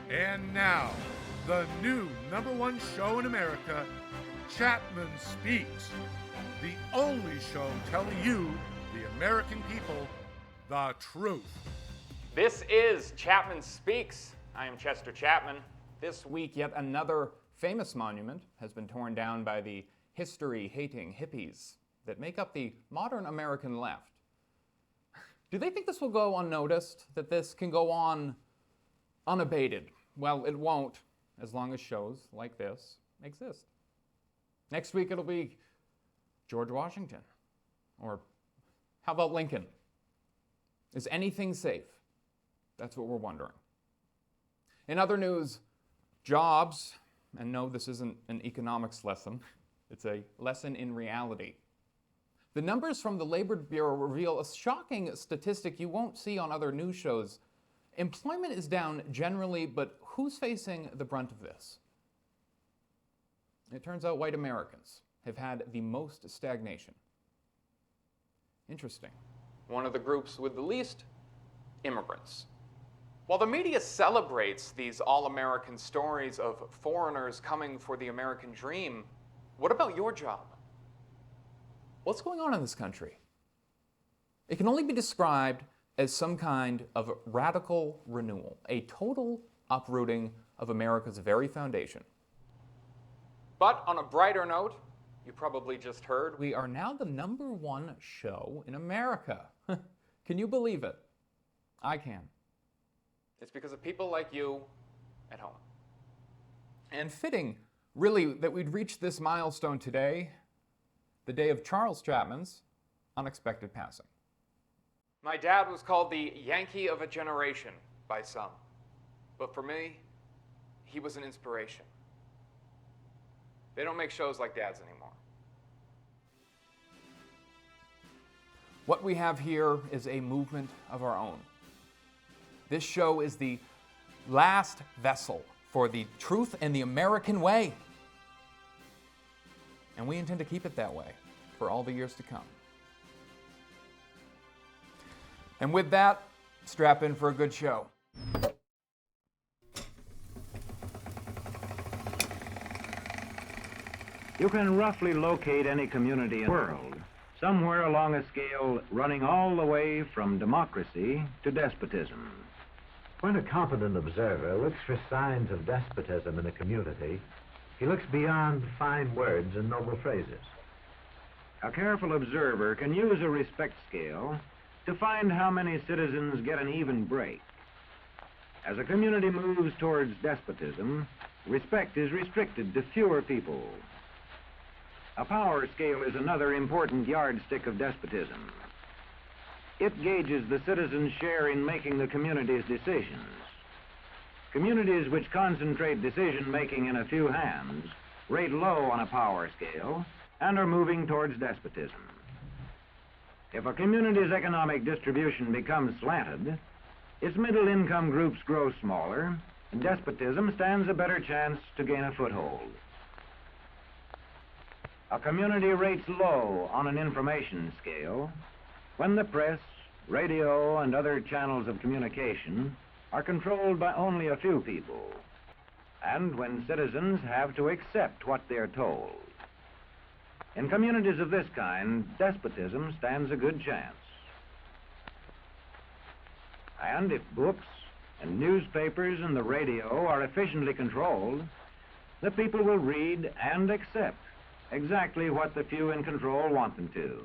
And now, the new #1 show in America, Chapman Speaks. The only show telling you, the American people, the truth. This is Chapman Speaks. I am Chester Chapman. This week, yet another famous monument has been torn down by the history-hating hippies that make up the modern American left. Do they think this will go unnoticed? That this can go on unabated? Well, it won't, as long as shows like this exist. Next week it'll be George Washington. Or how about Lincoln? Is anything safe? That's what we're wondering. In other news, jobs, and no, this isn't an economics lesson, it's a lesson in reality. The numbers from the Labor Bureau reveal a shocking statistic you won't see on other news shows. Employment is down generally, but who's facing the brunt of this? It turns out white Americans have had the most stagnation. Interesting. One of the groups with the least, immigrants. While the media celebrates these all-American stories of foreigners coming for the American dream, what about your job? What's going on in this country? It can only be described as some kind of radical renewal, a total uprooting of America's very foundation. But on a brighter note, you probably just heard, we are now the #1 show in America. Can you believe it? I can. It's because of people like you at home. And fitting, really, that we'd reach this milestone today, the day of Charles Chapman's unexpected passing. My dad was called the Yankee of a generation by some, but for me, he was an inspiration. They don't make shows like Dad's anymore. What we have here is a movement of our own. This show is the last vessel for the truth and the American way. And we intend to keep it that way for all the years to come. And with that, strap in for a good show. You can roughly locate any community in the world, somewhere along a scale running all the way from democracy to despotism. When a competent observer looks for signs of despotism in a community, he looks beyond fine words and noble phrases. A careful observer can use a respect scale to find how many citizens get an even break. As a community moves towards despotism, respect is restricted to fewer people. A power scale is another important yardstick of despotism. It gauges the citizens' share in making the community's decisions. Communities which concentrate decision-making in a few hands rate low on a power scale and are moving towards despotism. If a community's economic distribution becomes slanted, its middle-income groups grow smaller, and despotism stands a better chance to gain a foothold. A community rates low on an information scale when the press, radio, and other channels of communication are controlled by only a few people, and when citizens have to accept what they're told. In communities of this kind, despotism stands a good chance. And if books and newspapers and the radio are efficiently controlled, the people will read and accept exactly what the few in control want them to.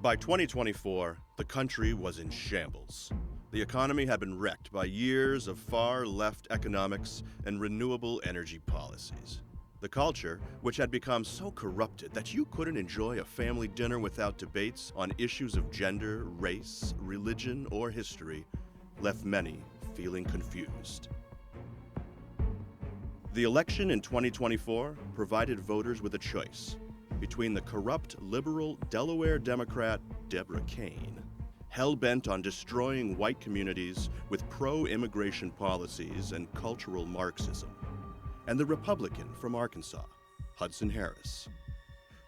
By 2024, the country was in shambles. The economy had been wrecked by years of far-left economics and renewable energy policies. The culture, which had become so corrupted that you couldn't enjoy a family dinner without debates on issues of gender, race, religion, or history, left many feeling confused. The election in 2024 provided voters with a choice between the corrupt liberal Delaware Democrat Deborah Kane, hell-bent on destroying white communities with pro-immigration policies and cultural Marxism, and the Republican from Arkansas, Hudson Harris,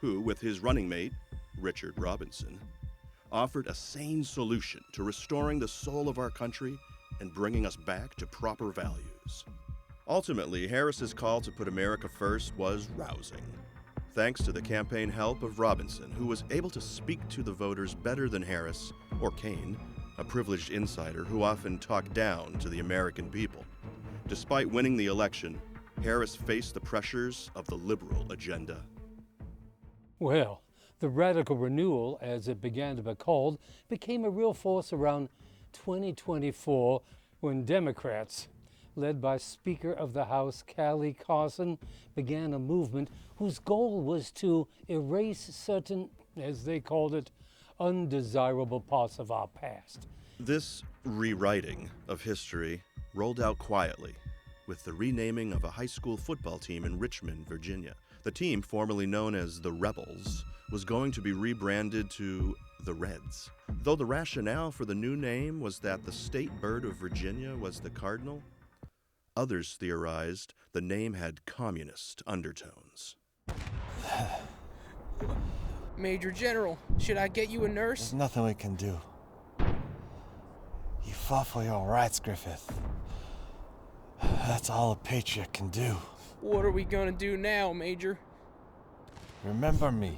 who, with his running mate, Richard Robinson, offered a sane solution to restoring the soul of our country and bringing us back to proper values. Ultimately, Harris's call to put America first was rousing. Thanks to the campaign help of Robinson, who was able to speak to the voters better than Harris or Kane, a privileged insider who often talked down to the American people. Despite winning the election, Harris faced the pressures of the liberal agenda. Well, the radical renewal, as it began to be called, became a real force around 2024 when Democrats, led by Speaker of the House Callie Carson, began a movement whose goal was to erase certain, as they called it, undesirable parts of our past. This rewriting of history rolled out quietly with the renaming of a high school football team in Richmond, Virginia. The team, formerly known as the Rebels, was going to be rebranded to the Reds. Though the rationale for the new name was that the state bird of Virginia was the cardinal, others theorized the name had communist undertones. Major General, should I get you a nurse? There's nothing we can do. You fought for your rights, Griffith. That's all a patriot can do. What are we gonna do now, Major? Remember me.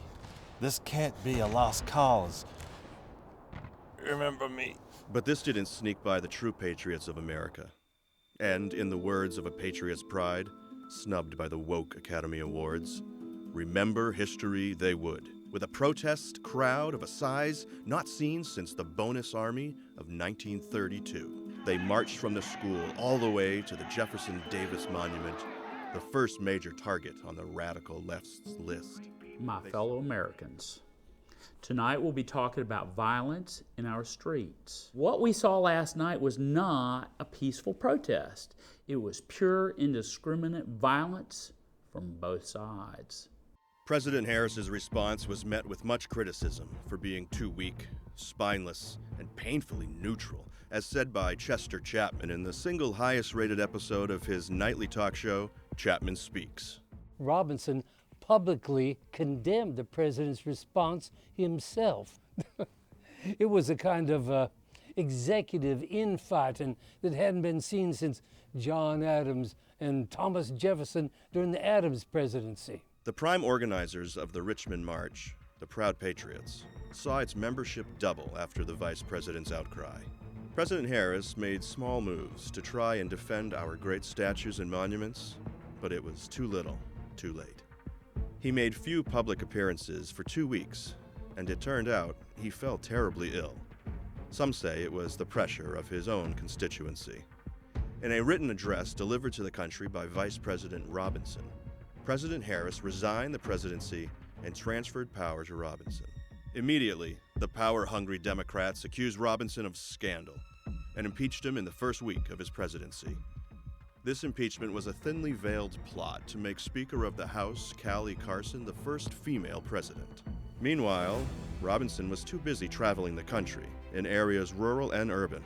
This can't be a lost cause. Remember me. But this didn't sneak by the true patriots of America. And in the words of a patriot's pride, snubbed by the woke Academy Awards, remember history they would, with a protest crowd of a size not seen since the Bonus Army of 1932. They marched from the school all the way to the Jefferson Davis Monument, the first major target on the radical left's list. My fellow Americans, tonight we'll be talking about violence in our streets. What we saw last night was not a peaceful protest. It was pure, indiscriminate violence from both sides. President Harris's response was met with much criticism for being too weak, spineless, and painfully neutral, as said by Chester Chapman in the single highest-rated episode of his nightly talk show, Chapman Speaks. Robinson publicly condemned the president's response himself. It was a kind of executive infighting that hadn't been seen since John Adams and Thomas Jefferson during the Adams presidency. The prime organizers of the Richmond March, the Proud Patriots, saw its membership double after the vice president's outcry. President Harris made small moves to try and defend our great statues and monuments, but it was too little, too late. He made few public appearances for 2 weeks, and it turned out he fell terribly ill. Some say it was the pressure of his own constituency. In a written address delivered to the country by Vice President Robinson, President Harris resigned the presidency and transferred power to Robinson. Immediately, the power-hungry Democrats accused Robinson of scandal and impeached him in the first week of his presidency. This impeachment was a thinly veiled plot to make Speaker of the House Callie Carson the first female president. Meanwhile, Robinson was too busy traveling the country, in areas rural and urban,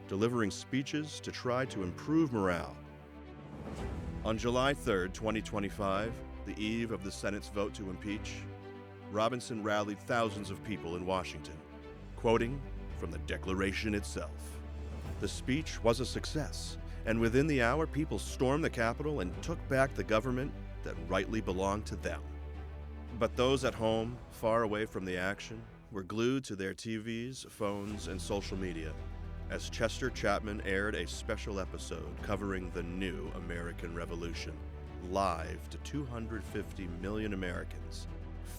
delivering speeches to try to improve morale. On July 3, 2025, the eve of the Senate's vote to impeach, Robinson rallied thousands of people in Washington, quoting from the Declaration itself. The speech was a success, and within the hour, people stormed the Capitol and took back the government that rightly belonged to them. But those at home, far away from the action, were glued to their TVs, phones, and social media as Chester Chapman aired a special episode covering the new American Revolution, live to 250 million Americans,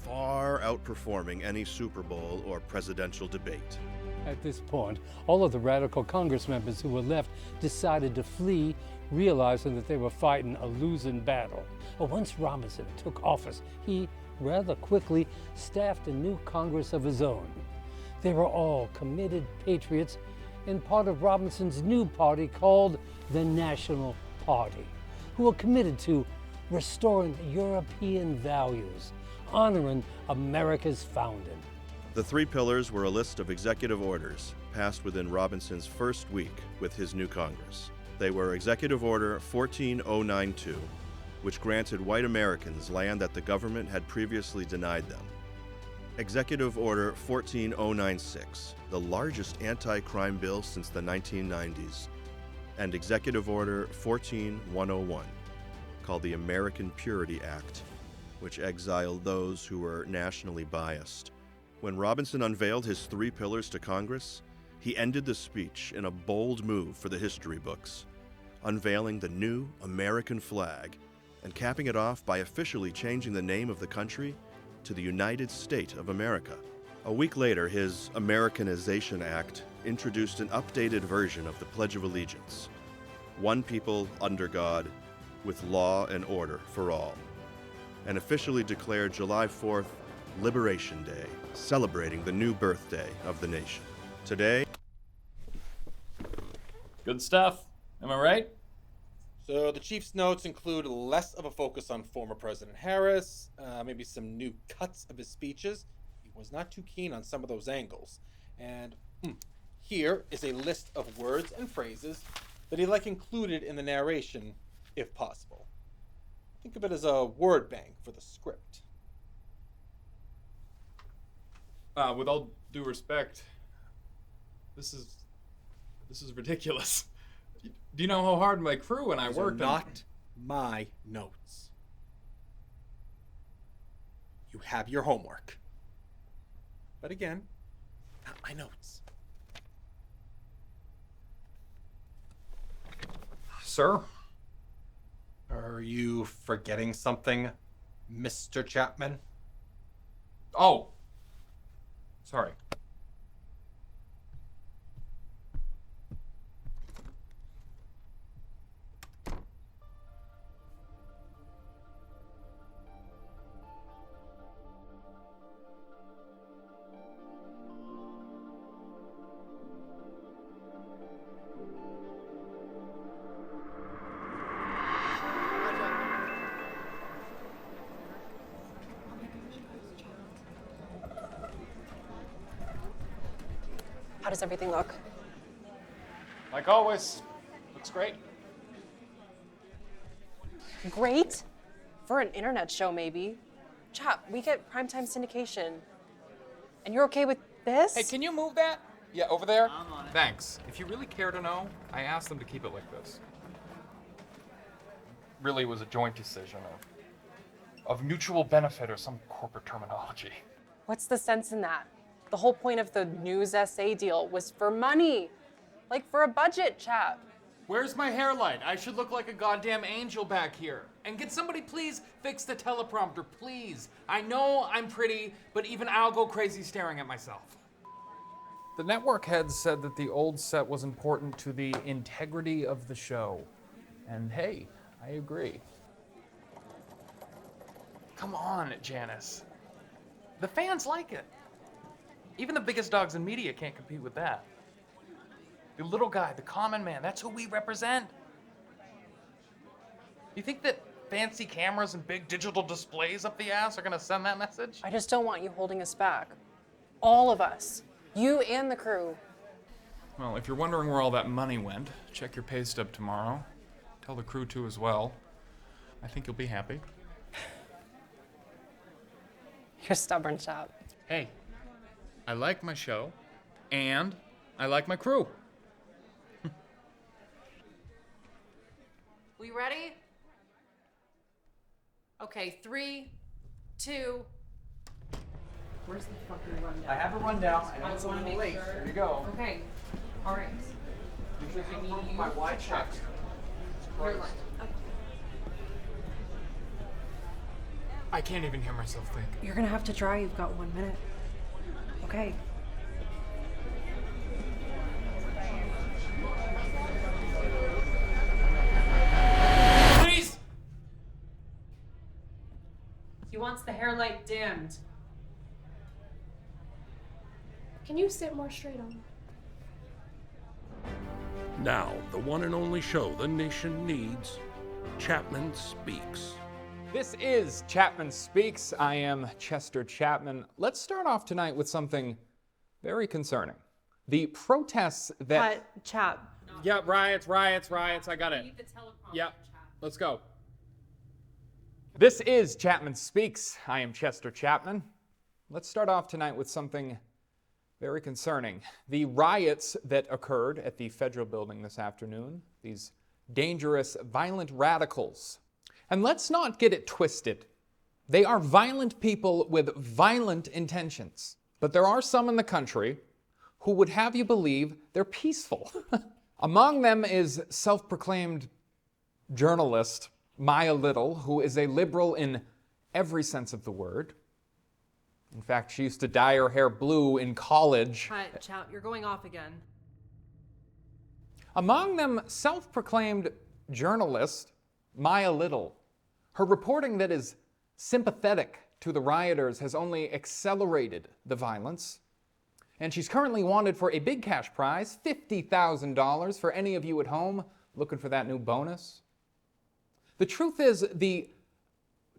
far outperforming any Super Bowl or presidential debate. At this point, all of the radical Congress members who were left decided to flee, realizing that they were fighting a losing battle. But once Robinson took office, he rather quickly staffed a new Congress of his own. They were all committed patriots and part of Robinson's new party called the National Party, who were committed to restoring European values, honoring America's founding. The three pillars were a list of executive orders passed within Robinson's first week with his new Congress. They were Executive Order 14092, which granted white Americans land that the government had previously denied them. Executive Order 14096, the largest anti-crime bill since the 1990s, and Executive Order 14101, called the American Purity Act, which exiled those who were nationally biased. When Robinson unveiled his 3 pillars to Congress, he ended the speech in a bold move for the history books, unveiling the new American flag and capping it off by officially changing the name of the country to the United States of America. A week later, his Americanization Act introduced an updated version of the Pledge of Allegiance: one people under God, with law and order for all, and officially declared July 4th Liberation Day, celebrating the new birthday of the nation. Today, good stuff. Am I right? So the chief's notes include less of a focus on former President Harris, maybe some new cuts of his speeches. He was not too keen on some of those angles. And here is a list of words and phrases that he'd like included in the narration, if possible. Think of it as a word bank for the script. With all due respect, this is ridiculous. Do you know how hard my crew and I worked on? Not my notes. You have your homework. But again, not my notes. Sir? Are you forgetting something, Mr. Chapman? Oh. Sorry. How does everything look? Like always. Looks great. Great? For an internet show, maybe. Chap, we get primetime syndication. And you're okay with this? Hey, can you move that? Yeah, over there? I'm on it. Thanks. If you really care to know, I asked them to keep it like this. Really was a joint decision of mutual benefit or some corporate terminology. What's the sense in that? The whole point of the news essay deal was for money. Like for a budget, chap. Where's my hairline? I should look like a goddamn angel back here. And can somebody please fix the teleprompter, please? I know I'm pretty, but even I'll go crazy staring at myself. The network heads said that the old set was important to the integrity of the show. And hey, I agree. Come on, Janice. The fans like it. Even the biggest dogs in media can't compete with that. The little guy, the common man, that's who we represent. You think that fancy cameras and big digital displays up the ass are gonna send that message? I just don't want you holding us back. All of us. You and the crew. Well, if you're wondering where all that money went, check your pay stub tomorrow. Tell the crew to as well. I think you'll be happy. You're stubborn, chap. Hey, I like my show, and I like my crew. We ready? Okay, 3, 2. Where's the fucking rundown? I have a rundown. I know I it's a wanna little make late. sure. There you go. Okay, all right. You should confirm with my wide checks. Your line. Okay. I can't even hear myself think. You're gonna have to try. You've got 1 minute. Okay. Please! He wants the hair light dimmed. Can you sit more straight on? Now, the one and only show the nation needs, Chapman Speaks. This is Chapman Speaks. I am Chester Chapman. Let's start off tonight with something very concerning. The protests that... Cut, chap. Yeah, riots. I got it. Yeah, let's go. This is Chapman Speaks. I am Chester Chapman. Let's start off tonight with something very concerning. The riots that occurred at the federal building this afternoon, these dangerous, violent radicals. And let's not get it twisted. They are violent people with violent intentions. But there are some in the country who would have you believe they're peaceful. Among them is self-proclaimed journalist Maya Little, who is a liberal in every sense of the word. In fact, she used to dye her hair blue in college. Cut, Chow, you're going off again. Among them, self-proclaimed journalist Maya Little. Her reporting that is sympathetic to the rioters has only accelerated the violence. And she's currently wanted for a big cash prize, $50,000 for any of you at home looking for that new bonus. The truth is, the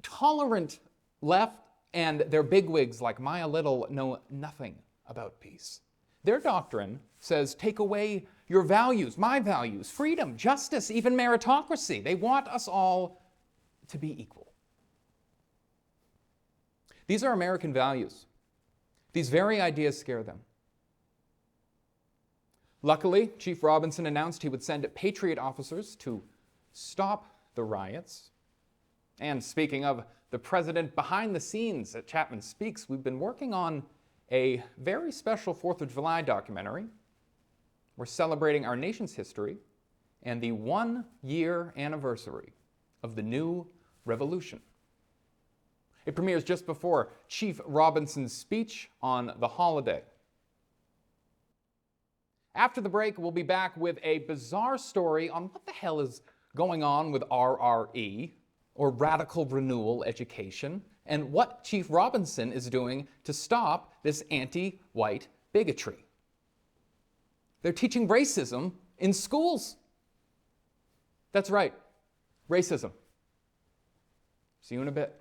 tolerant left and their bigwigs like Maya Little know nothing about peace. Their doctrine says, take away your values, my values, freedom, justice, even meritocracy. They want us all to be equal. These are American values. These very ideas scare them. Luckily, Chief Robinson announced he would send Patriot officers to stop the riots. And speaking of the president behind the scenes at Chapman Speaks, we've been working on a very special 4th of July documentary. We're celebrating our nation's history and the 1-year anniversary of the new revolution. It premieres just before Chief Robinson's speech on the holiday. After the break, we'll be back with a bizarre story on what the hell is going on with RRE, or Radical Renewal Education, and what Chief Robinson is doing to stop this anti-white bigotry. They're teaching racism in schools. That's right, racism. See you in a bit.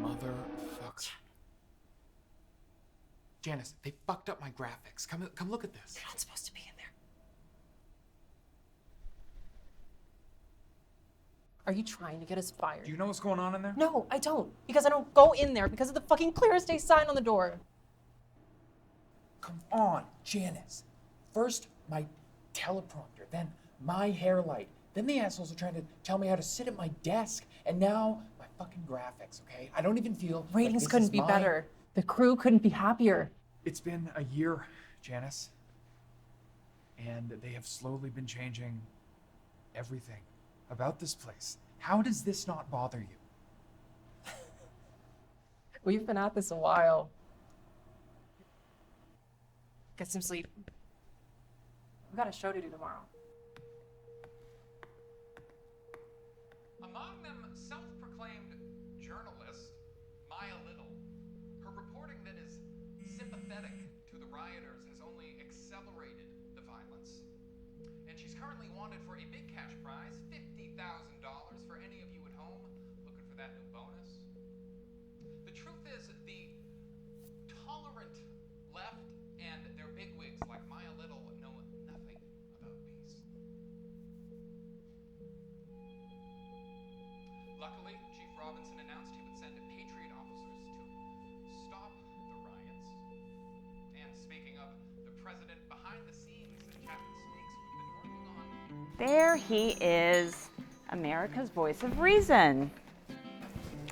Motherfucker. Janice, they fucked up my graphics. Come look at this. You're not supposed to be in there. Are you trying to get us fired? Do you know what's going on in there? No, I don't. Because I don't go in there because of the fucking clear as day sign on the door. Come on, Janice. First, my teleprompter, then my hair light. Then the assholes are trying to tell me how to sit at my desk, and now my fucking graphics, okay? I don't even feel Ratings like couldn't be better. The crew couldn't be happier. It's been a year, Janice. And they have slowly been changing everything about this place. How does this not bother you? We've been at this a while. Get some sleep. We've got a show to do tomorrow. Among them, self-proclaimed journalist Maya Little. Her reporting that is sympathetic to the rioters has only accelerated the violence. And she's currently wanted for a big cash prize, $50,000 for any of you at home looking for that new bonus. The truth is, the tolerant left and their bigwigs like Maya Little know nothing about peace. Luckily, Chief Robinson announced he would send Patriot officers to stop the riots. And speaking of the president behind the scenes at Chapman Speaks, we've been working on... There he is, America's voice of reason.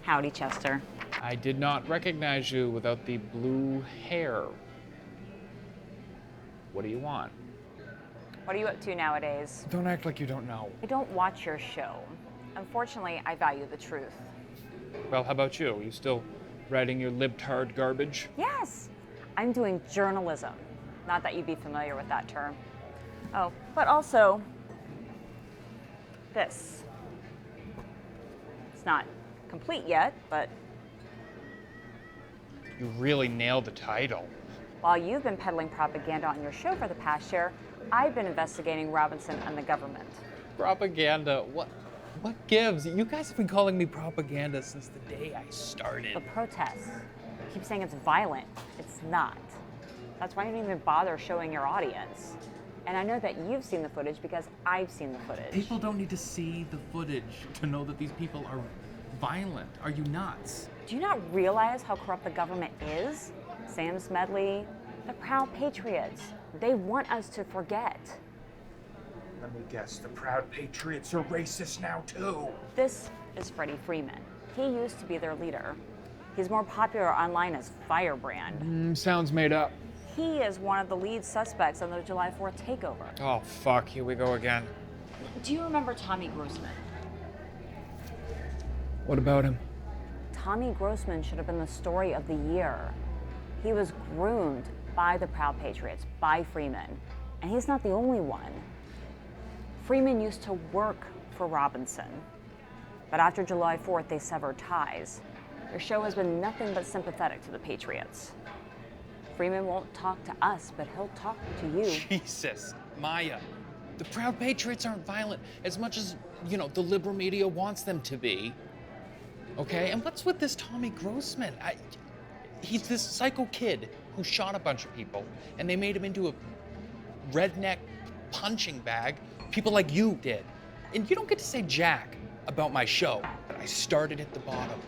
Howdy, Chester. I did not recognize you without the blue hair. What do you want? What are you up to nowadays? Don't act like you don't know. I don't watch your show. Unfortunately, I value the truth. Well, how about you? Are you still writing your libtard garbage? Yes, I'm doing journalism. Not that you'd be familiar with that term. Oh, but also this. It's not complete yet, but... You really nailed the title. While you've been peddling propaganda on your show for the past year, I've been investigating Robinson and the government. Propaganda? What gives? You guys have been calling me propaganda since the day I started. The protests. You keep saying it's violent. It's not. That's why you didn't even bother showing your audience. And I know that you've seen the footage because I've seen the footage. People don't need to see the footage to know that these people are violent. Are you nuts? Do you not realize how corrupt the government is? Sam Smedley, the Proud Patriots. They want us to forget. Let me guess, the Proud Patriots are racist now too. This is Freddie Freeman. He used to be their leader. He's more popular online as Firebrand. Sounds made up. He is one of the lead suspects in the July 4th takeover. Oh, fuck, here we go again. Do you remember Tommy Grossman? What about him? Tommy Grossman should have been the story of the year. He was groomed by the Proud Patriots, by Freeman, and he's not the only one. Freeman used to work for Robinson, but after July 4th, they severed ties. Your show has been nothing but sympathetic to the Patriots. Freeman won't talk to us, but he'll talk to you. Jesus, Maya. The Proud Patriots aren't violent as much as, the liberal media wants them to be. Okay, and what's with this Tommy Grossman? He's this psycho kid who shot a bunch of people, and they made him into a redneck punching bag. People like you did. And you don't get to say jack about my show. I started at the bottom.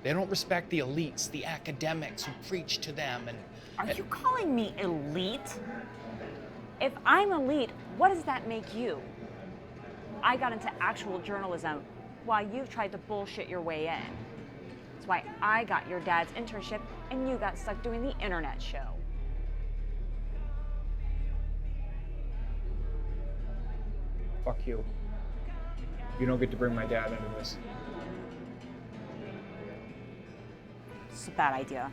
They don't respect the elites, the academics who preach to them. Are you calling me elite? If I'm elite, what does that make you? I got into actual journalism while you've tried to bullshit your way in. That's why I got your dad's internship and you got stuck doing the internet show. Fuck you. You don't get to bring my dad into this. It's a bad idea.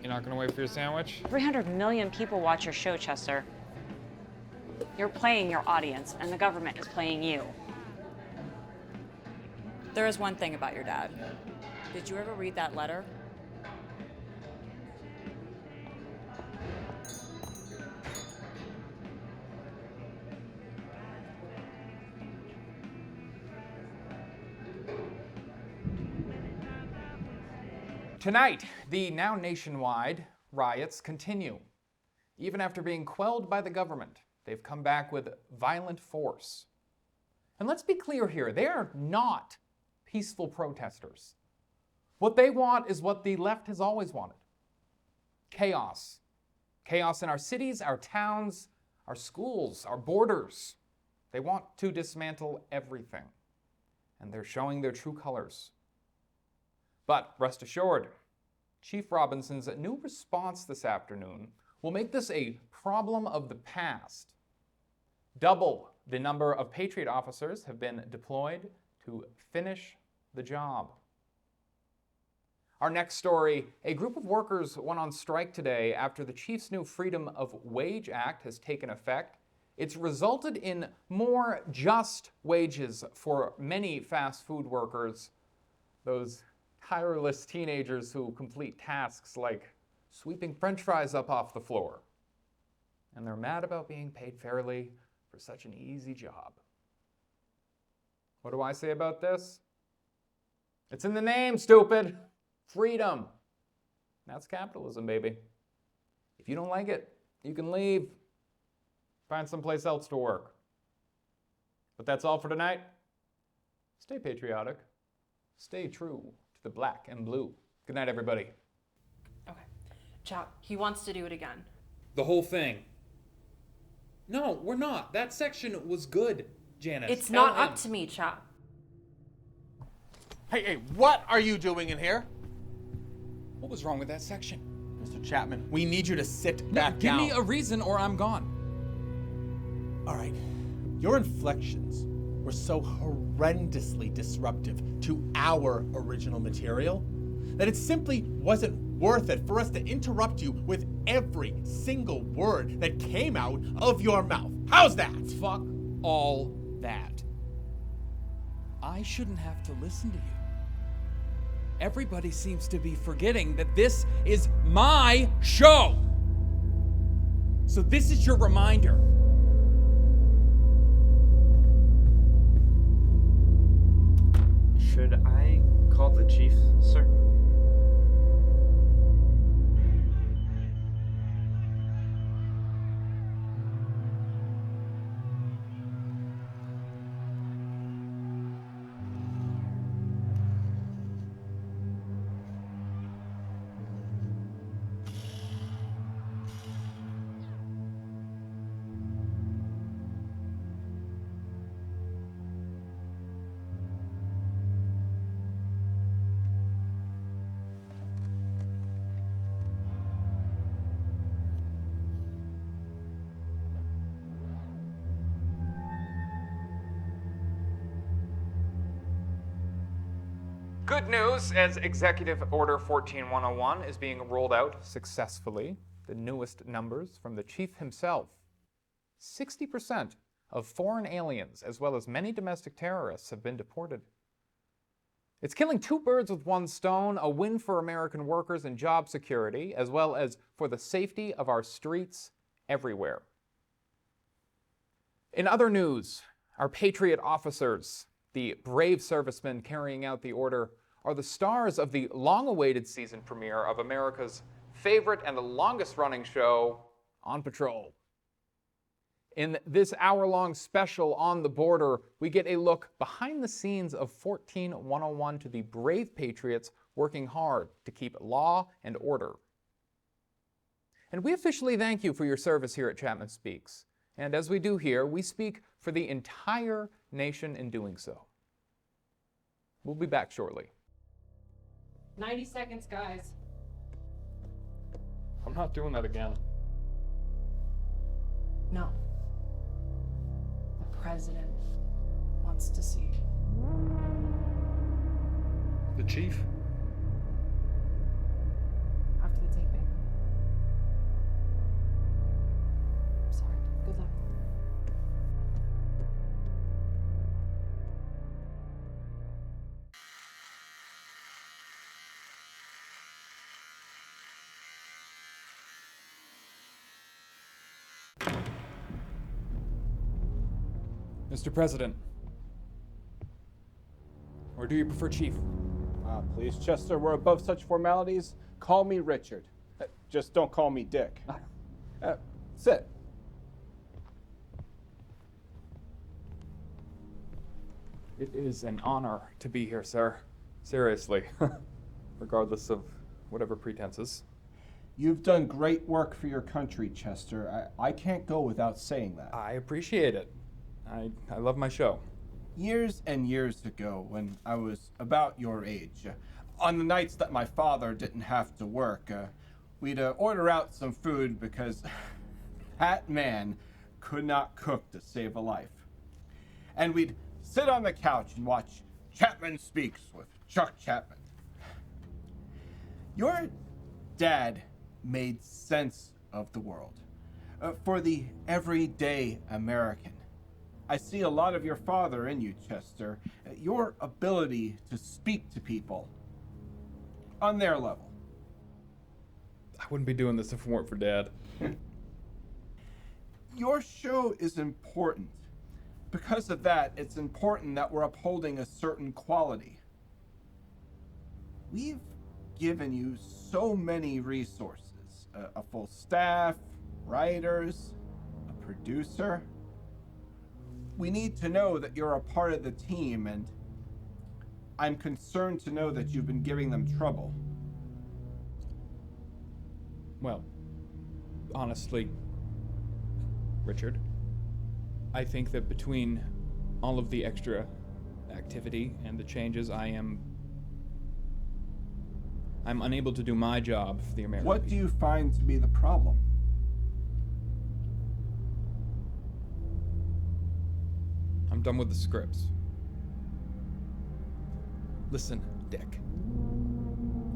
You're not gonna wait for your sandwich? 300 million people watch your show, Chester. You're playing your audience, and the government is playing you. There is one thing about your dad. Did you ever read that letter? Tonight, the now nationwide riots continue. Even after being quelled by the government, they've come back with violent force. And let's be clear here, they are not peaceful protesters. What they want is what the left has always wanted. Chaos. Chaos in our cities, our towns, our schools, our borders. They want to dismantle everything. And they're showing their true colors. But rest assured, Chief Robinson's new response this afternoon will make this a problem of the past. Double the number of Patriot officers have been deployed to finish the job. Our next story, a group of workers went on strike today after the chief's new Freedom of Wage Act has taken effect. It's resulted in more just wages for many fast food workers, those tireless teenagers who complete tasks like sweeping French fries up off the floor. And they're mad about being paid fairly for such an easy job. What do I say about this? It's in the name, stupid. Freedom. That's capitalism, baby. If you don't like it, you can leave. Find someplace else to work. But that's all for tonight. Stay patriotic. Stay true to the black and blue. Good night, everybody. Okay. Chap, he wants to do it again. The whole thing. No, we're not. That section was good, Janice. It's not up to me, Chap. Hey, what are you doing in here? What was wrong with that section? Mr. Chapman, we need you to sit back Give down. me a reason or I'm gone. All right. Your inflections were so horrendously disruptive to our original material that it simply wasn't worth it for us to interrupt you with every single word that came out of your mouth. How's that? Fuck all that. I shouldn't have to listen to you. everybody seems to be forgetting that this is my show. So this is your reminder. Should I call the chief, sir? Good news, as Executive Order 14101 is being rolled out successfully. The newest numbers from the chief himself. 60% of foreign aliens, as well as many domestic terrorists, have been deported. It's killing two birds with one stone, a win for American workers and job security, as well as for the safety of our streets everywhere. In other news, our patriot officers, the brave servicemen carrying out the order, are the stars of the long-awaited season premiere of America's favorite and the longest-running show, On Patrol. In this hour-long special on the border, we get a look behind the scenes of 14101 to the brave patriots working hard to keep law and order. And we officially thank you for your service here at Chapman Speaks. And as we do here, we speak for the entire nation in doing so. We'll be back shortly. 90 seconds, guys. I'm not doing that again. No. The president wants to see you. The chief? After the taping. Sorry. Good luck. Mr. President. Or do you prefer chief? Please, Chester, we're above such formalities. Call me Richard. Just don't call me Dick. Sit. It is an honor to be here, sir. Seriously. Regardless of whatever pretenses. You've done great work for your country, Chester. I can't go without saying that. I appreciate it. I love my show. Years and years ago, when I was about your age, on the nights that my father didn't have to work, we'd order out some food because that man could not cook to save a life. And we'd sit on the couch and watch Chapman Speaks with Chuck Chapman. Your dad made sense of the world for the everyday American. I see a lot of your father in you, Chester. Your ability to speak to people on their level. I wouldn't be doing this if it weren't for Dad. Your show is important. Because of that, it's important that we're upholding a certain quality. We've given you so many resources. A full staff, writers, a producer. We need to know that you're a part of the team, and I'm concerned to know that you've been giving them trouble. Well, honestly, Richard, I think that between all of the extra activity and the changes, I'm unable to do my job for the American What people. do you find to be the problem? I'm done with the scripts. Listen, Dick.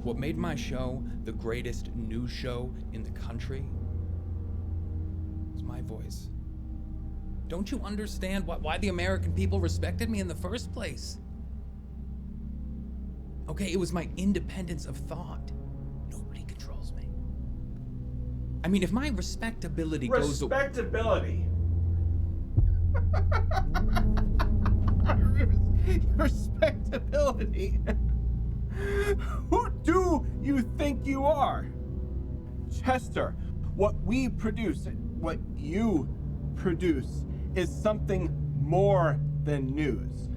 What made my show the greatest news show in the country was my voice. Don't you understand why the American people respected me in the first place? Okay, it was my independence of thought. Nobody controls me. I mean, if my respectability goes to... Respectability? Respectability? Who do you think you are? Chester, what we produce, what you produce, is something more than news.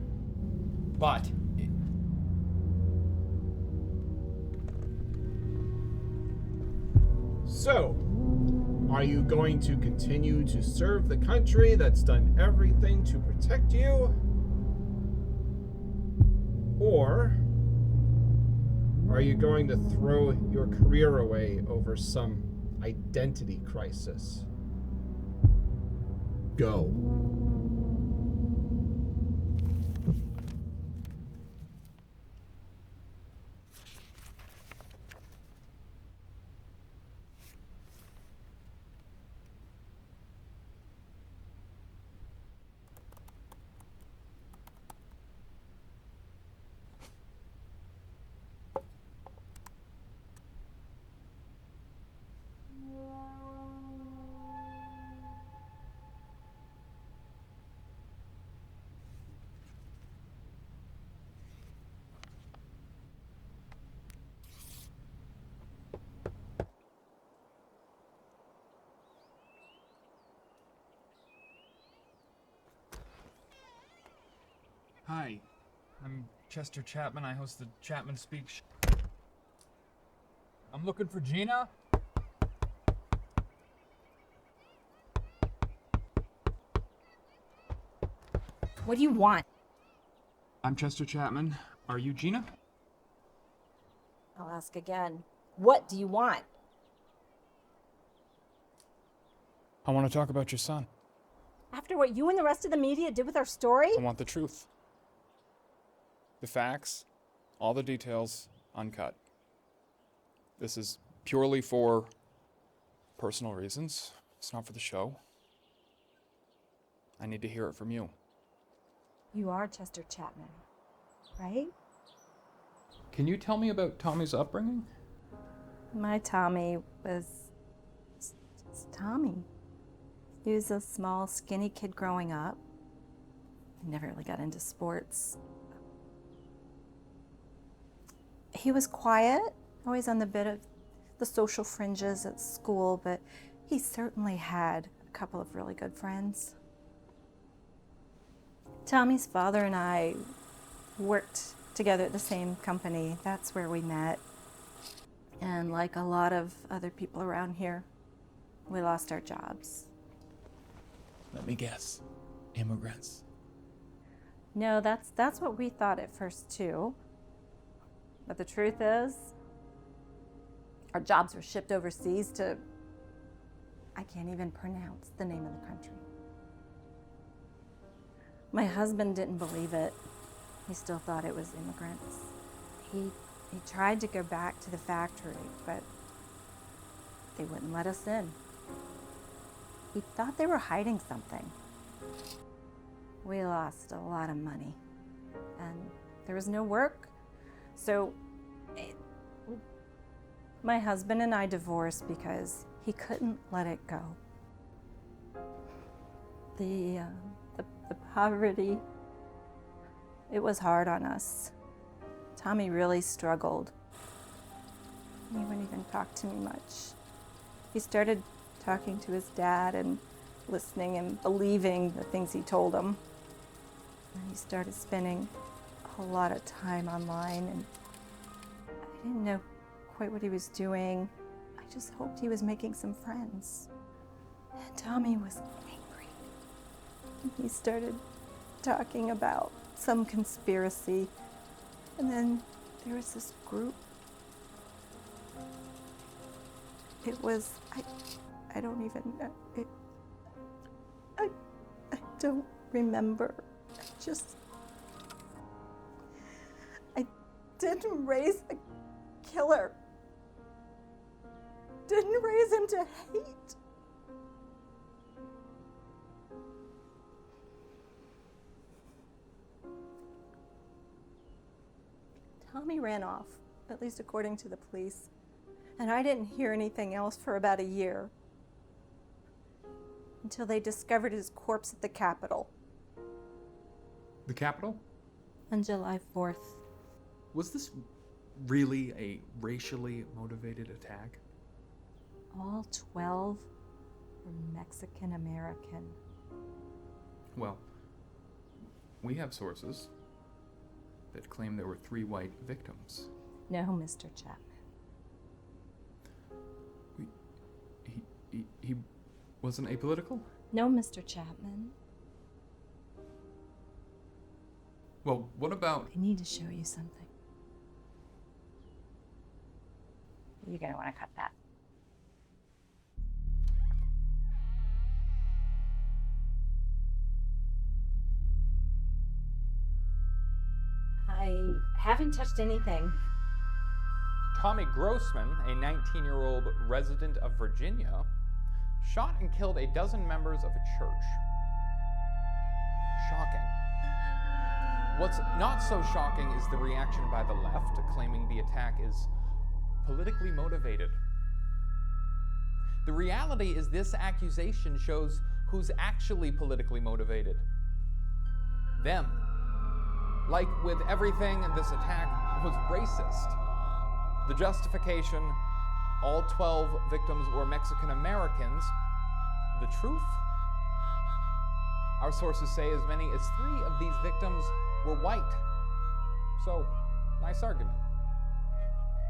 But... So, are you going to continue to serve the country that's done everything to protect you? Or are you going to throw your career away over some identity crisis? Go. Hi, I'm Chester Chapman. I host the Chapman Speaks. I'm looking for Gina. What do you want? I'm Chester Chapman. Are you Gina? I'll ask again. What do you want? I want to talk about your son. After what you and the rest of the media did with our story? I want the truth. The facts, all the details, uncut. This is purely for personal reasons. It's not for the show. I need to hear it from you. You are Chester Chapman, right? Can you tell me about Tommy's upbringing? My Tommy was just Tommy. He was a small, skinny kid growing up. He never really got into sports. He was quiet, always on the bit of the social fringes at school, but he certainly had a couple of really good friends. Tommy's father and I worked together at the same company. That's where we met. And like a lot of other people around here, we lost our jobs. Let me guess. Immigrants. No, that's what we thought at first too. But the truth is, our jobs were shipped overseas to, I can't even pronounce the name of the country. My husband didn't believe it. He still thought it was immigrants. He tried to go back to the factory, but they wouldn't let us in. He thought they were hiding something. We lost a lot of money, and there was no work. So my husband and I divorced because he couldn't let it go. The poverty, it was hard on us. Tommy really struggled. He wouldn't even talk to me much. He started talking to his dad and listening and believing the things he told him. And he started spending a lot of time online, and I didn't know quite what he was doing. I just hoped he was making some friends. And Tommy was angry. He started talking about some conspiracy, and then there was this group. It was, I don't even know. I don't remember. I didn't raise a killer. Didn't raise him to hate. Tommy ran off, at least according to the police, and I didn't hear anything else for about a year. Until they discovered his corpse at the Capitol. The Capitol? On July 4th. Was this really a racially motivated attack? All 12 were Mexican American. Well, we have sources that claim there were 3 white victims. No, Mr. Chapman. He wasn't apolitical? No, Mr. Chapman. Well, what about... I need to show you something. You're gonna want to cut that. I haven't touched anything. Tommy Grossman, a 19-year-old resident of Virginia, shot and killed a dozen members of a church. Shocking. What's not so shocking is the reaction by the left, claiming the attack is politically motivated. The reality is this accusation shows who's actually politically motivated. Them. Like with everything, this attack was racist. The justification, all 12 victims were Mexican Americans. The truth? Our sources say as many as 3 of these victims were white. So, nice argument.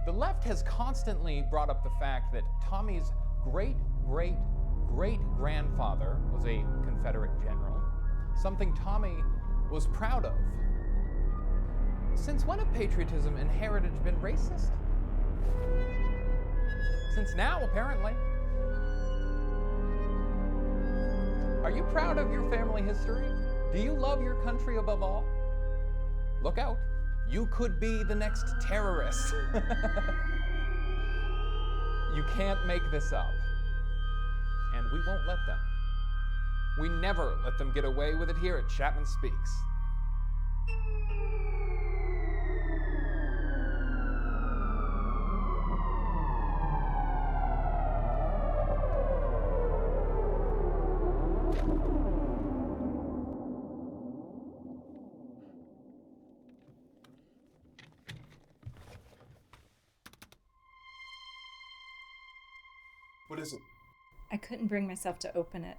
The left has constantly brought up the fact that Tommy's great-great-great-grandfather was a Confederate general, something Tommy was proud of. Since when have patriotism and heritage been racist? Since now, apparently. Are you proud of your family history? Do you love your country above all? Look out. You could be the next terrorist. You can't make this up. And we won't let them. We never let them get away with it here at Chapman Speaks. What is it? I couldn't bring myself to open it.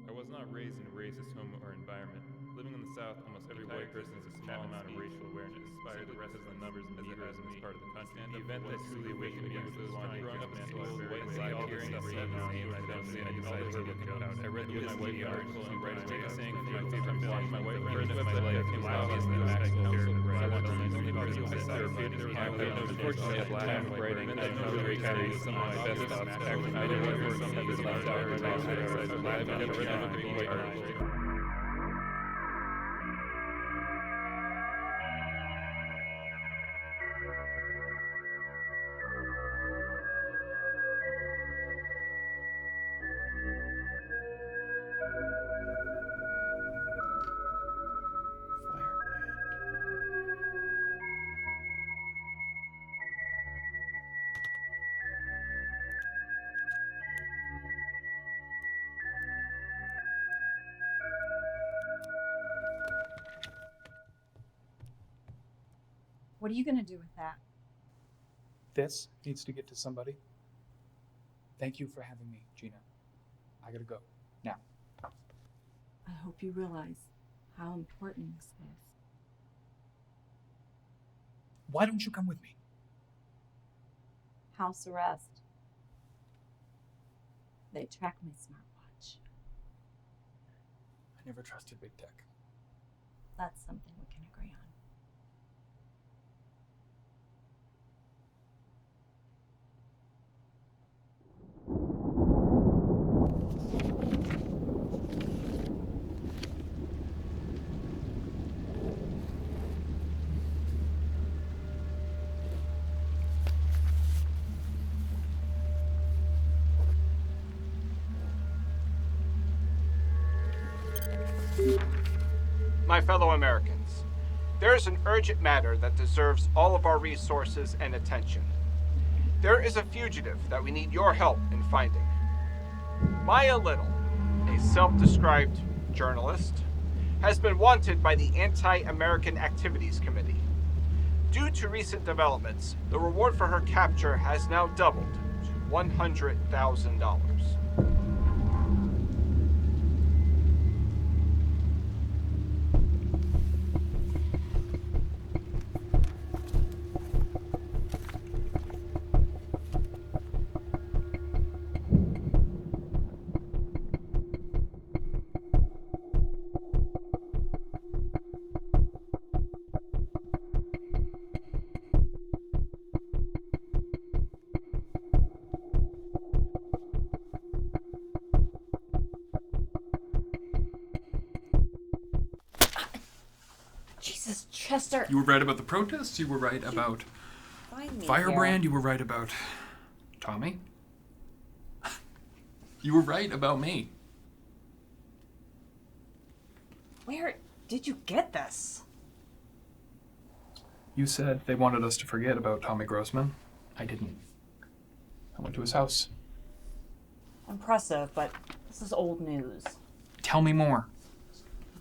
I was not raised in a racist home or environment. Living in the South, almost every white person has a small amount of racial awareness, inspired the rest of the numbers and meagers in this part of the country. The event that truly awakened me was growing up in school, white and black hearing the same name identity, and I decided to look it up. I read the Whiskey article and right away saying from my favorite watching my white friend of my life came out as the Maxwell character. I want to learn only about it as therapeutic. Unfortunately, at the time of writing, I didn't know the carry some of my best thoughts back when I never heard some of this about I've never read the white article. What are you gonna do with that? This needs to get to somebody. Thank you for having me, Gina. I gotta go. Now. I hope you realize how important this is. Why don't you come with me? House arrest. They tracked my smartwatch. I never trusted big tech. That's something we can agree on. my fellow Americans, there is an urgent matter that deserves all of our resources and attention. There is a fugitive that we need your help in finding. Maya Little, a self-described journalist, has been wanted by the Anti-American Activities Committee. Due to recent developments, the reward for her capture has now doubled to $100,000. Jesus, Chester. You were right about the protests. You were right about Firebrand. You were right about Tommy. You were right about me. Where did you get this? You said they wanted us to forget about Tommy Grossman. I didn't. I went to his house. Impressive, but this is old news. Tell me more.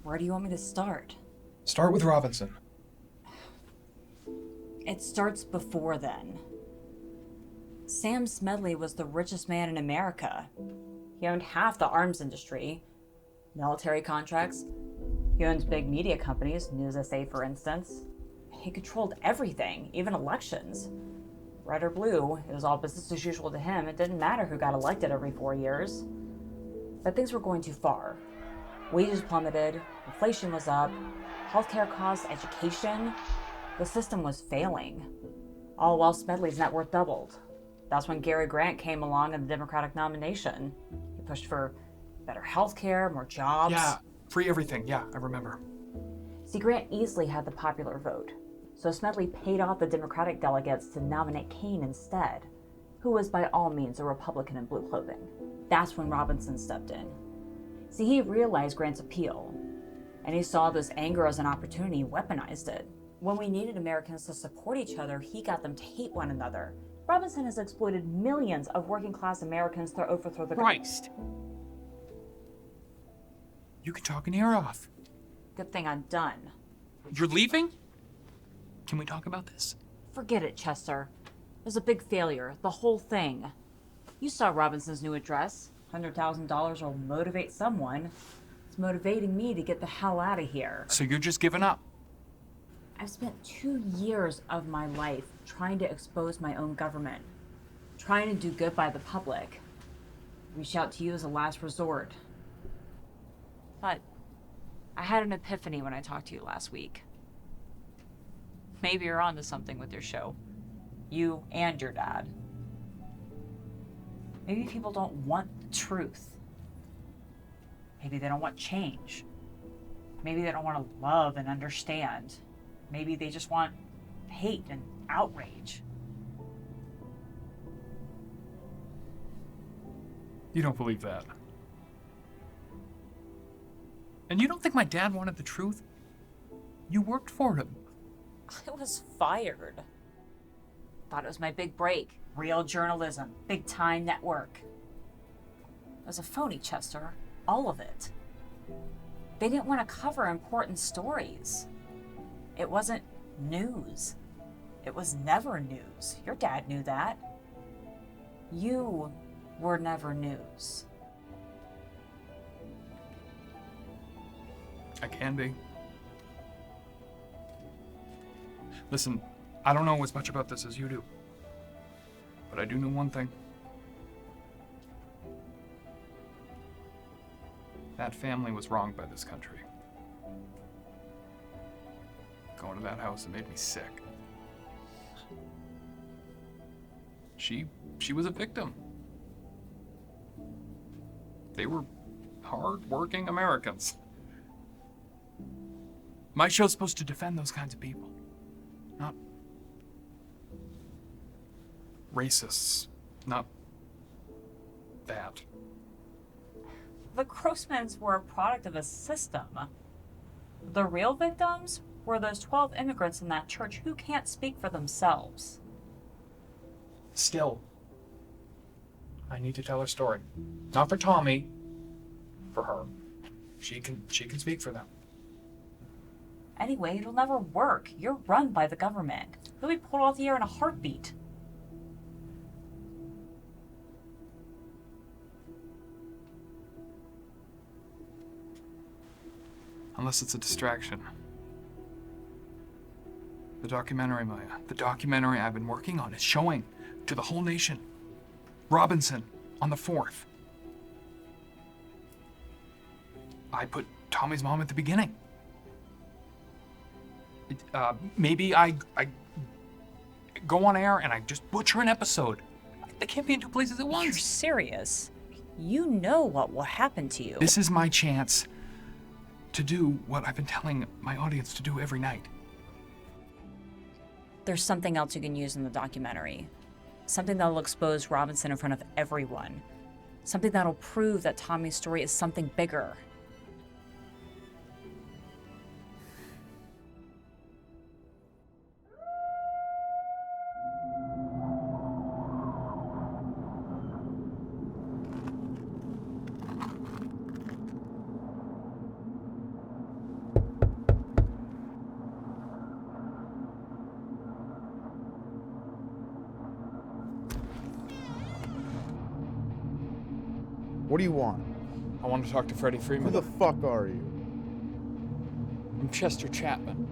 Where do you want me to start? Start with Robinson. It starts before then. Sam Smedley was the richest man in America. He owned half the arms industry, military contracts. He owns big media companies, News SA for instance. He controlled everything, even elections. Red or blue, it was all business as usual to him. It didn't matter who got elected every 4 years. But things were going too far. Wages plummeted, inflation was up, healthcare costs, education. The system was failing. All while Smedley's net worth doubled. That's when Gary Grant came along in the Democratic nomination. He pushed for better healthcare, more jobs. Yeah, free everything. Yeah, I remember. See, Grant easily had the popular vote. So Smedley paid off the Democratic delegates to nominate Kane instead, who was by all means a Republican in blue clothing. That's when Robinson stepped in. See, he realized Grant's appeal, and he saw this anger as an opportunity and weaponized it. When we needed Americans to support each other, he got them to hate one another. Robinson has exploited millions of working class Americans to overthrow the Christ! You can talk an ear off. Good thing I'm done. You're leaving? Can we talk about this? Forget it, Chester. It was a big failure, the whole thing. You saw Robinson's new address. $100,000 will motivate someone. It's motivating me to get the hell out of here. So you're just giving up? I've spent 2 years of my life trying to expose my own government, trying to do good by the public. Reach out to you as a last resort. But I had an epiphany when I talked to you last week. Maybe you're onto something with your show. You and your dad. Maybe people don't want the truth. Maybe they don't want change. Maybe they don't want to love and understand. Maybe they just want hate and outrage. You don't believe that. And you don't think my dad wanted the truth? You worked for him. I was fired. Thought it was my big break. Real journalism. Big time network. It was a phony, Chester. All of it. They didn't want to cover important stories. It wasn't news. It was never news. Your dad knew that. You were never news. I can be. Listen, I don't know as much about this as you do. But I do know one thing. That family was wronged by this country. Going to that house, it made me sick. She was a victim. They were hard-working Americans. My show's supposed to defend those kinds of people, not racists, not that. The Grossmans were a product of a system. The real victims were those 12 immigrants in that church who can't speak for themselves. Still, I need to tell her story. Not for Tommy, for her. She can speak for them. Anyway, it'll never work. You're run by the government. You'll be pulled off the air in a heartbeat. Unless it's a distraction. The documentary, Maya. The documentary I've been working on is showing to the whole nation. Robinson on the 4th. I put Tommy's mom at the beginning. Maybe I go on air and I just butcher an episode. They can't be in two places at once. You're serious? You know what will happen to you. This is my chance to do what I've been telling my audience to do every night. There's something else you can use in the documentary. Something that'll expose Robinson in front of everyone. Something that'll prove that Tommy's story is something bigger. What do you want? I want to talk to Freddie Freeman. Who the fuck are you? I'm Chester Chapman.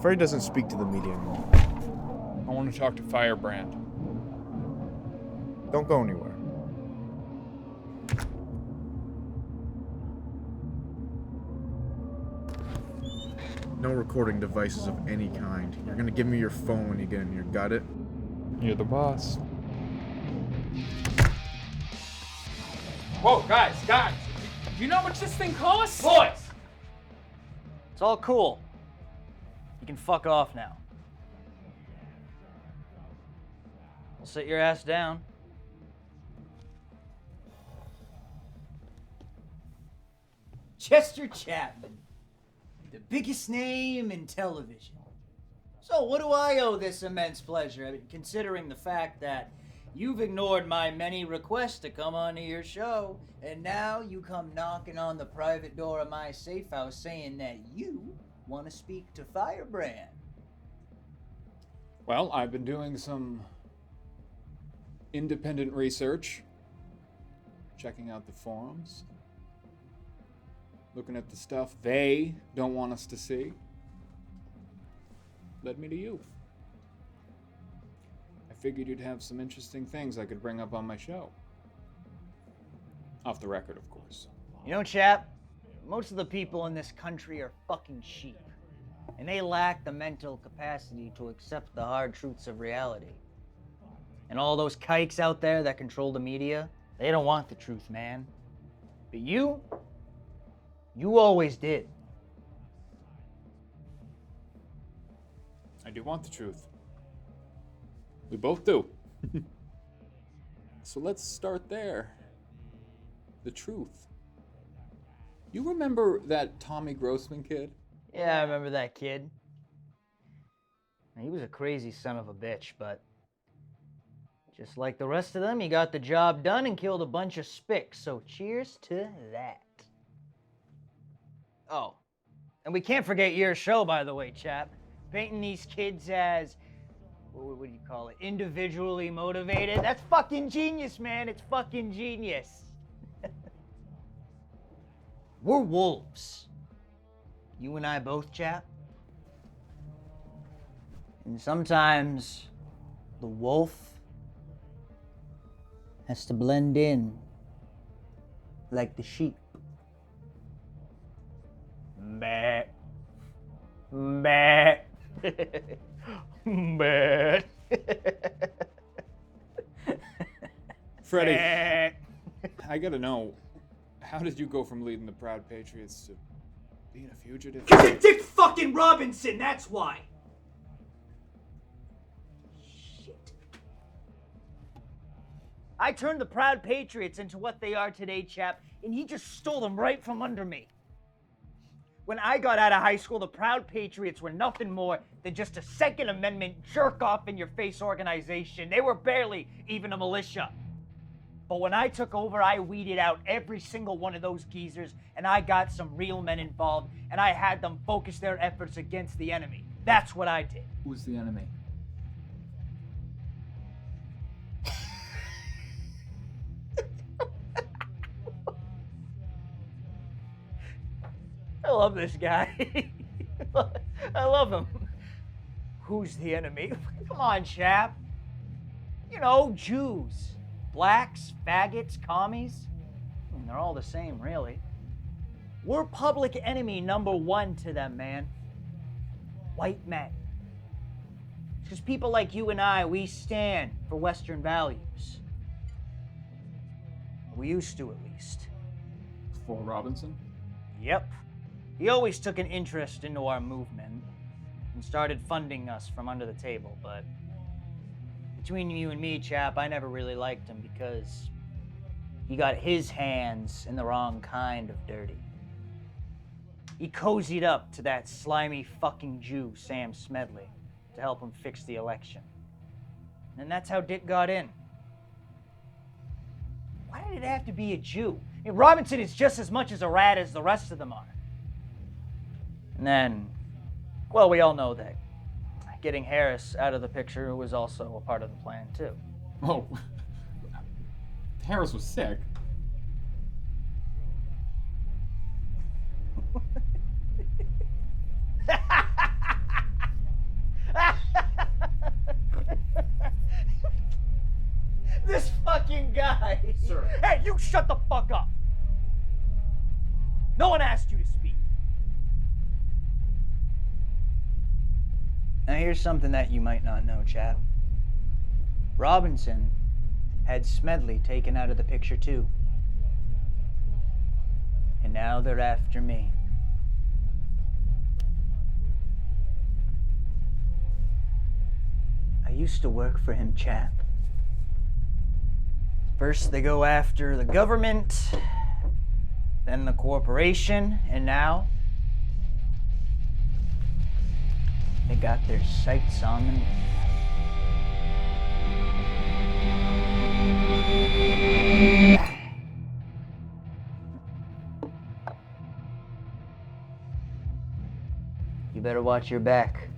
Freddie doesn't speak to the media anymore. I want to talk to Firebrand. Don't go anywhere. No recording devices of any kind. You're gonna give me your phone when you get in here, got it? You're the boss. Whoa, guys! Do you know how much this thing costs? Boys! It's all cool. You can fuck off now. Well, sit your ass down. Chester Chapman, the biggest name in television. So what do I owe this immense pleasure? I mean, considering the fact that you've ignored my many requests to come onto your show, and now you come knocking on the private door of my safe house saying that you want to speak to Firebrand. Well, I've been doing some independent research, checking out the forums, looking at the stuff they don't want us to see. Led me to you. I figured you'd have some interesting things I could bring up on my show. Off the record, of course. You know, chap, most of the people in this country are fucking sheep, and they lack the mental capacity to accept the hard truths of reality. And all those kikes out there that control the media, they don't want the truth, man. But you always did. I do want the truth. We both do. So let's start there. The truth. You remember that Tommy Grossman kid? Yeah, I remember that kid. He was a crazy son of a bitch, but just like the rest of them, he got the job done and killed a bunch of spics, so cheers to that. Oh, and we can't forget your show, by the way, chap. Painting these kids as, what do you call it, individually motivated? That's fucking genius, man. It's fucking genius. We're wolves. You and I both, chap. And sometimes the wolf has to blend in like the sheep. Meh. Meh. Meh. Freddie, I gotta know, how did you go from leading the Proud Patriots to being a fugitive? Cause you're Dick fucking Robinson, that's why! Shit. I turned the Proud Patriots into what they are today, chap, and he just stole them right from under me. When I got out of high school, the Proud Patriots were nothing more than just a Second Amendment jerk-off-in-your-face organization. They were barely even a militia. But when I took over, I weeded out every single one of those geezers, and I got some real men involved, and I had them focus their efforts against the enemy. That's what I did. Who's the enemy? I love this guy. I love him. Who's the enemy? Come on, chap. You know, Jews, blacks, faggots, commies. I mean, they're all the same, really. We're public enemy number one to them, man. White men. Because people like you and I, we stand for Western values. We used to, at least. For Robinson? Yep. He always took an interest into our movement and started funding us from under the table, but between you and me, chap, I never really liked him because he got his hands in the wrong kind of dirty. He cozied up to that slimy fucking Jew, Sam Smedley, to help him fix the election. And that's how Dick got in. Why did it have to be a Jew? I mean, Robinson is just as much as a rat as the rest of them are. And then, well, we all know that getting Harris out of the picture was also a part of the plan, too. Oh, Harris was sick. This fucking guy. Sir. Hey, you shut the fuck up. No one asked you to speak. Now here's something that you might not know, chap. Robinson had Smedley taken out of the picture too. And now they're after me. I used to work for him, chap. First they go after the government, then the corporation, and now they got their sights on me. You better watch your back.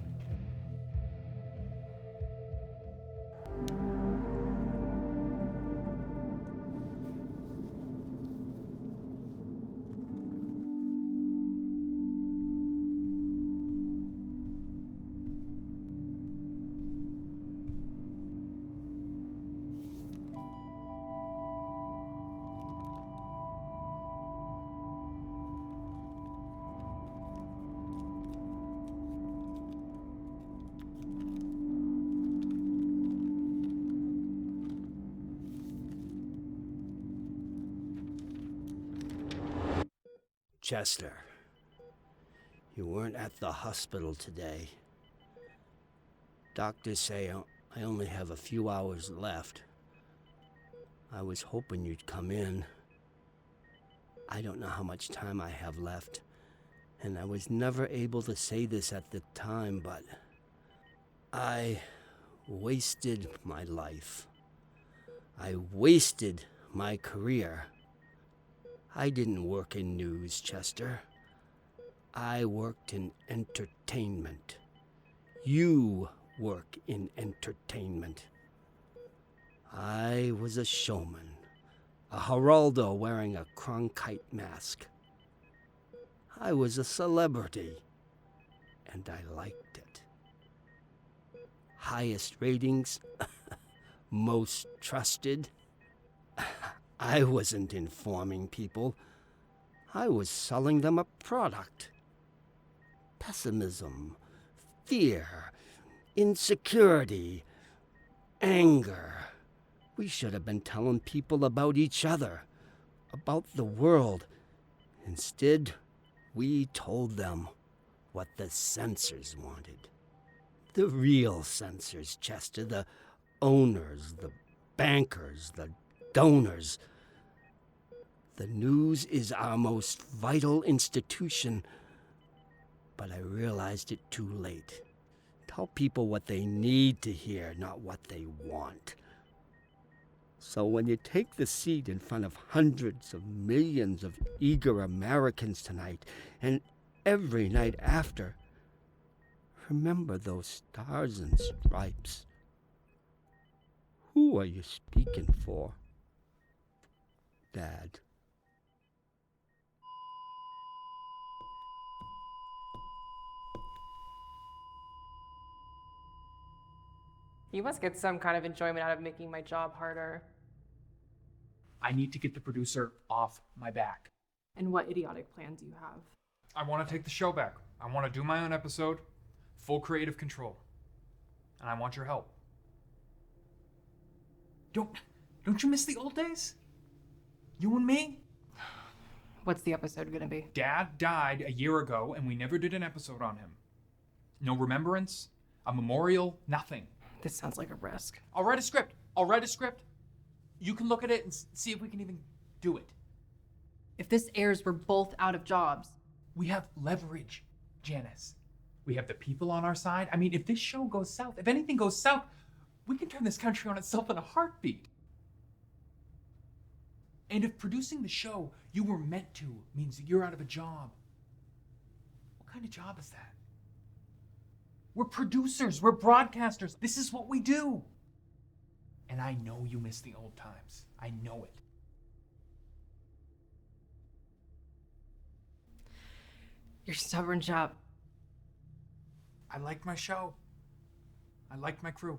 Chester, you weren't at the hospital today. Doctors say I only have a few hours left. I was hoping you'd come in. I don't know how much time I have left, and I was never able to say this at the time, but I wasted my life. I wasted my career. I didn't work in news, Chester. I worked in entertainment. You work in entertainment. I was a showman, a Geraldo wearing a Cronkite mask. I was a celebrity, and I liked it. Highest ratings, most trusted. I wasn't informing people. I was selling them a product. Pessimism, fear, insecurity, anger. We should have been telling people about each other, about the world. Instead, we told them what the censors wanted. The real censors, Chester, the owners, the bankers, the donors. The news is our most vital institution, but I realized it too late. Tell people what they need to hear, not what they want. So when you take the seat in front of hundreds of millions of eager Americans tonight, and every night after, remember those stars and stripes. Who are you speaking for, Dad? You must get some kind of enjoyment out of making my job harder. I need to get the producer off my back. And what idiotic plan do you have? I want to take the show back. I want to do my own episode, full creative control. And I want your help. Don't you miss the old days? You and me? What's the episode gonna be? Dad died a year ago and we never did an episode on him. No remembrance, a memorial, nothing. This sounds like a risk. I'll write a script. You can look at it and see if we can even do it. If this airs, we're both out of jobs. We have leverage, Janice. We have the people on our side. I mean, if this show goes south, if anything goes south, we can turn this country on itself in a heartbeat. And if producing the show you were meant to means that you're out of a job, what kind of job is that? We're producers, we're broadcasters. This is what we do. And I know you miss the old times. I know it. You're stubborn, Chap. I like my show. I like my crew.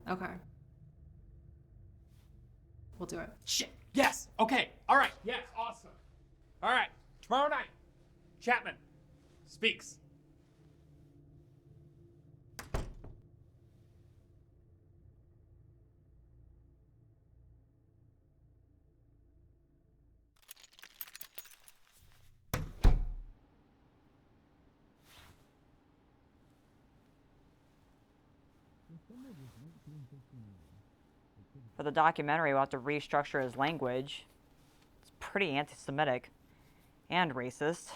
Okay. We'll do it. Shit. Yes. Okay. All right. Yes. Awesome. All right. Tomorrow night, Chapman Speaks. For the documentary, we'll have to restructure his language. It's pretty anti-Semitic and racist.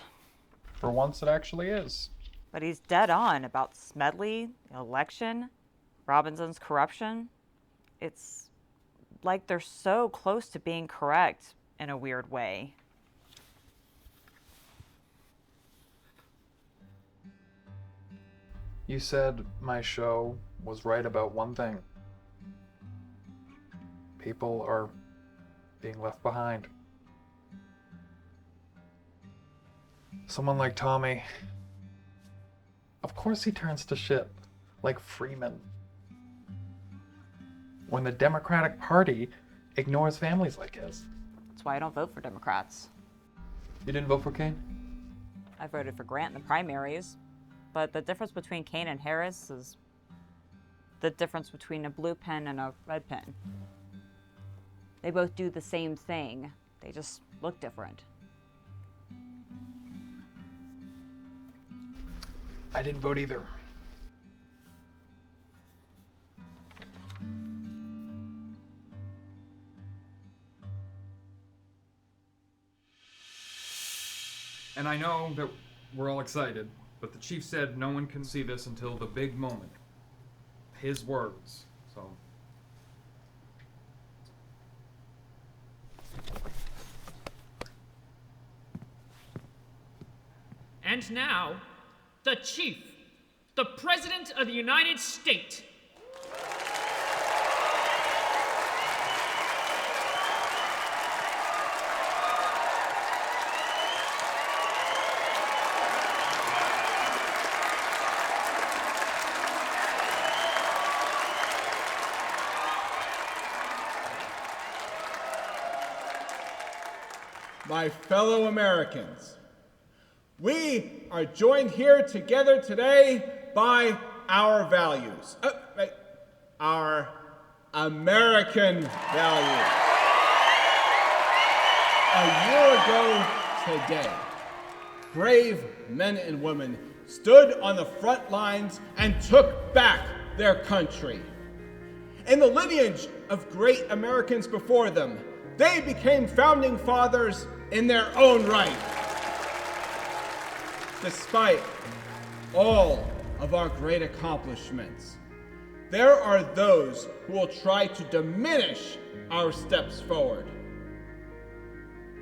For once, it actually is. But he's dead on about Smedley, the election, Robinson's corruption. It's like they're so close to being correct in a weird way. You said my show was right about one thing. People are being left behind. Someone like Tommy, of course he turns to shit, like Freeman. When the Democratic Party ignores families like his. That's why I don't vote for Democrats. You didn't vote for Kane? I voted for Grant in the primaries, but the difference between Kane and Harris is the difference between a blue pen and a red pen. They both do the same thing. They just look different. I didn't vote either. And I know that we're all excited, but the chief said no one can see this until the big moment. His words, so. And now, the Chief, the President of the United States. My fellow Americans, we are joined here together today by our values, our American values. A year ago today, brave men and women stood on the front lines and took back their country. In the lineage of great Americans before them, they became founding fathers in their own right. Despite all of our great accomplishments, there are those who will try to diminish our steps forward.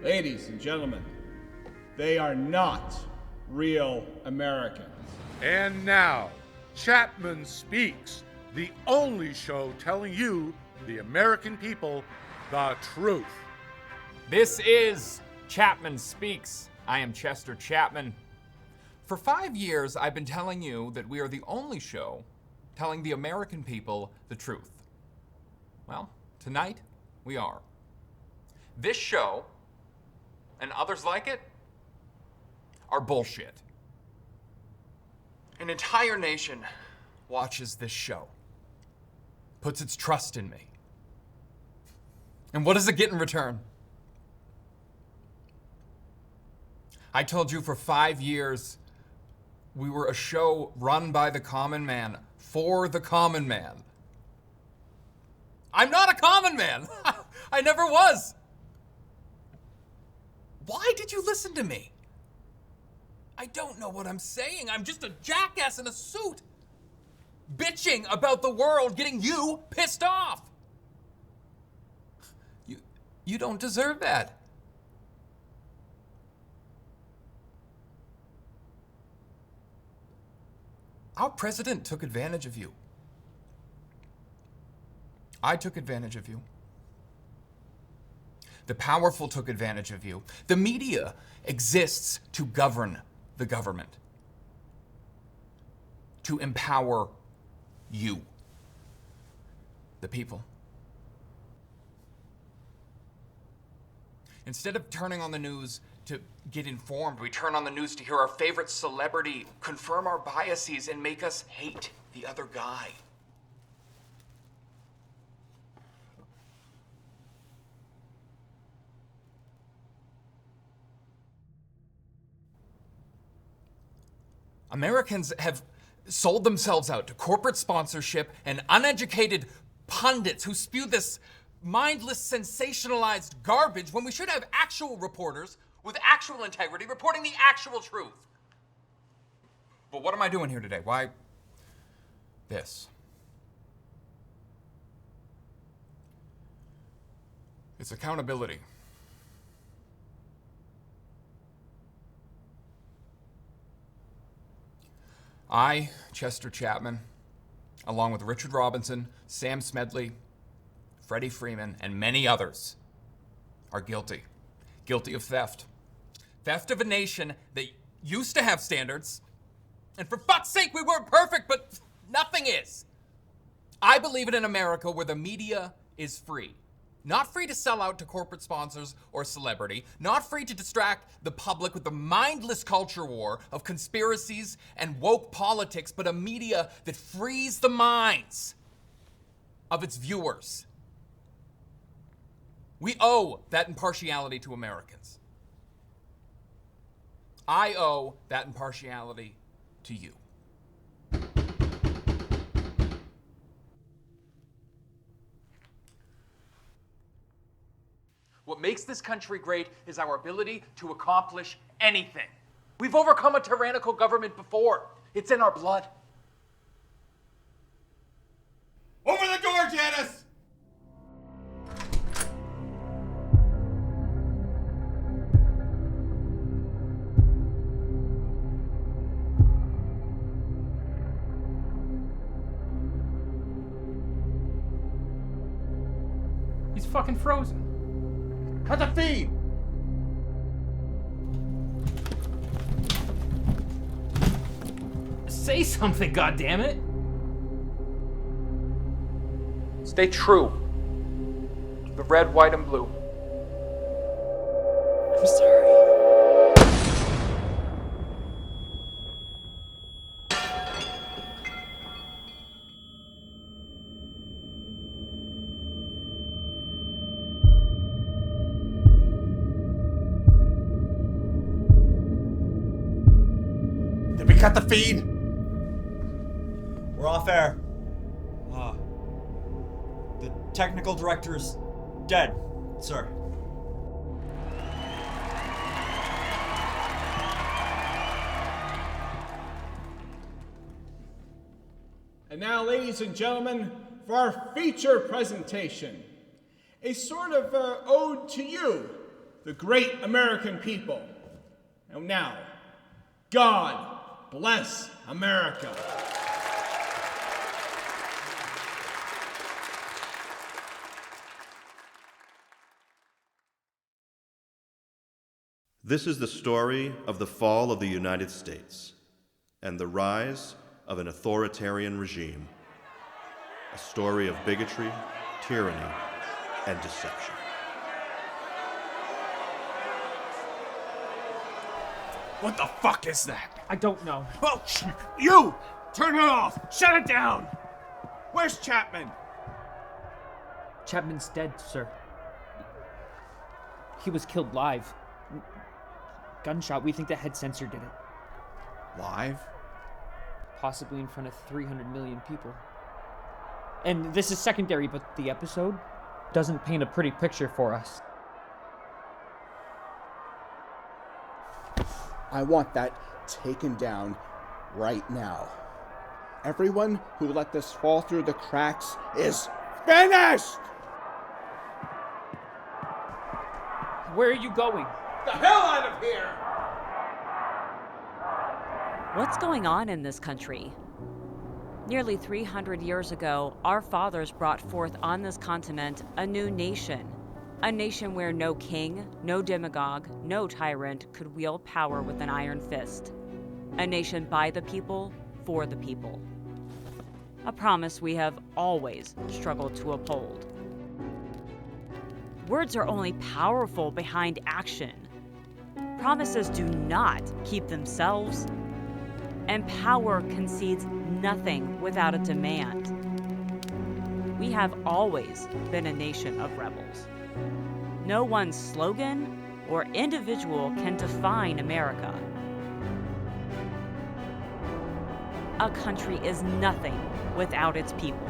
Ladies and gentlemen, they are not real Americans. And now, Chapman Speaks, the only show telling you, the American people, the truth. This is Chapman Speaks. I am Chester Chapman. For 5 years, I've been telling you that we are the only show telling the American people the truth. Well, tonight, we are. This show, and others like it, are bullshit. An entire nation watches this show, puts its trust in me. And what does it get in return? I told you for 5 years we were a show run by the common man, for the common man. I'm not a common man. I never was. Why did you listen to me? I don't know what I'm saying. I'm just a jackass in a suit, bitching about the world, getting you pissed off. You don't deserve that. Our president took advantage of you. I took advantage of you. The powerful took advantage of you. The media exists to govern the government, to empower you, the people. Instead of turning on the news to get informed, we turn on the news to hear our favorite celebrity confirm our biases and make us hate the other guy. Americans have sold themselves out to corporate sponsorship and uneducated pundits who spew this mindless, sensationalized garbage when we should have actual reporters with actual integrity reporting the actual truth. But what am I doing here today? Why this? It's accountability. I, Chester Chapman, along with Richard Robinson, Sam Smedley, Freddie Freeman, and many others, are guilty. Guilty of theft. Theft of a nation that used to have standards. And for fuck's sake, we weren't perfect, but nothing is. I believe in an America where the media is free. Not free to sell out to corporate sponsors or celebrity. Not free to distract the public with the mindless culture war of conspiracies and woke politics, but a media that frees the minds of its viewers. We owe that impartiality to Americans. I owe that impartiality to you. What makes this country great is our ability to accomplish anything. We've overcome a tyrannical government before. It's in our blood. Open the door, Janice! He's fucking frozen. Cut the feed! Say something, goddammit! Stay true. The red, white, and blue. I'm sorry. Did we cut the feed? We're off air. The technical director is dead, sir. And now, ladies and gentlemen, for our feature presentation, a sort of ode to you, the great American people. And now, God bless America. This is the story of the fall of the United States and the rise of an authoritarian regime. A story of bigotry, tyranny, and deception. What the fuck is that? I don't know. Oh, you! Turn it off! Shut it down! Where's Chapman? Chapman's dead, sir. He was killed live. Gunshot. We think the head censor did it. Live? Possibly in front of 300 million people. And this is secondary, but the episode doesn't paint a pretty picture for us. I want that taken down right now. Everyone who let this fall through the cracks is finished! Where are you going? The hell out of here! What's going on in this country? Nearly 300 years ago, our fathers brought forth on this continent a new nation. A nation where no king, no demagogue, no tyrant could wield power with an iron fist. A nation by the people, for the people. A promise we have always struggled to uphold. Words are only powerful behind action. Promises do not keep themselves, and power concedes nothing without a demand. We have always been a nation of rebels. No one slogan or individual can define America. A country is nothing without its people.